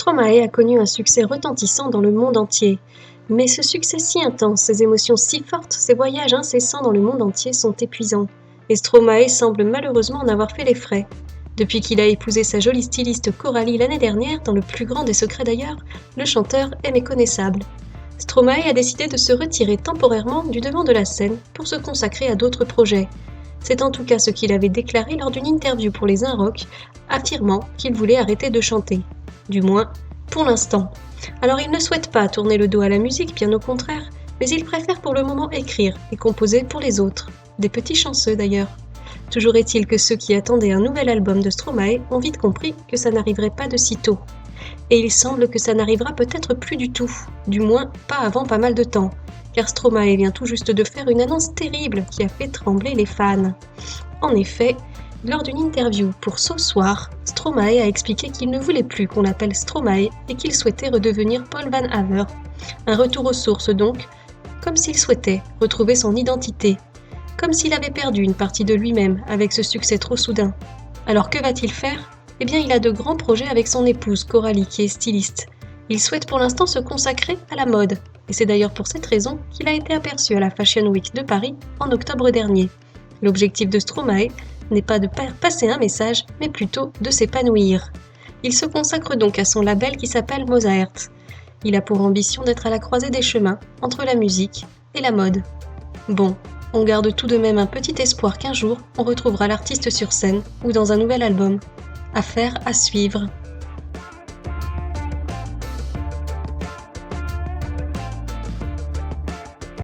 Stromae a connu un succès retentissant dans le monde entier. Mais ce succès si intense, ces émotions si fortes, ces voyages incessants dans le monde entier sont épuisants. Et Stromae semble malheureusement en avoir fait les frais. Depuis qu'il a épousé sa jolie styliste Coralie l'année dernière, dans le plus grand des secrets d'ailleurs, le chanteur est méconnaissable. Stromae a décidé de se retirer temporairement du devant de la scène pour se consacrer à d'autres projets. C'est en tout cas ce qu'il avait déclaré lors d'une interview pour les Inrocks, affirmant qu'il voulait arrêter de chanter. Du moins, pour l'instant. Alors il ne souhaite pas tourner le dos à la musique, bien au contraire, mais il préfère pour le moment écrire et composer pour les autres. Des petits chanceux d'ailleurs. Toujours est-il que ceux qui attendaient un nouvel album de Stromae ont vite compris que ça n'arriverait pas de sitôt. Et il semble que ça n'arrivera peut-être plus du tout, du moins pas avant pas mal de temps, car Stromae vient tout juste de faire une annonce terrible qui a fait trembler les fans. En effet, lors d'une interview pour Ce Soir, Stromae a expliqué qu'il ne voulait plus qu'on l'appelle Stromae et qu'il souhaitait redevenir Paul Van Haver. Un retour aux sources donc, comme s'il souhaitait retrouver son identité, comme s'il avait perdu une partie de lui-même avec ce succès trop soudain. Alors que va-t-il faire ? Eh bien, il a de grands projets avec son épouse Coralie qui est styliste. Il souhaite pour l'instant se consacrer à la mode, et c'est d'ailleurs pour cette raison qu'il a été aperçu à la Fashion Week de Paris en octobre dernier. L'objectif de Stromae n'est pas de passer un message, mais plutôt de s'épanouir. Il se consacre donc à son label qui s'appelle Mozart. Il a pour ambition d'être à la croisée des chemins entre la musique et la mode. Bon, on garde tout de même un petit espoir qu'un jour, on retrouvera l'artiste sur scène ou dans un nouvel album. Affaire à suivre.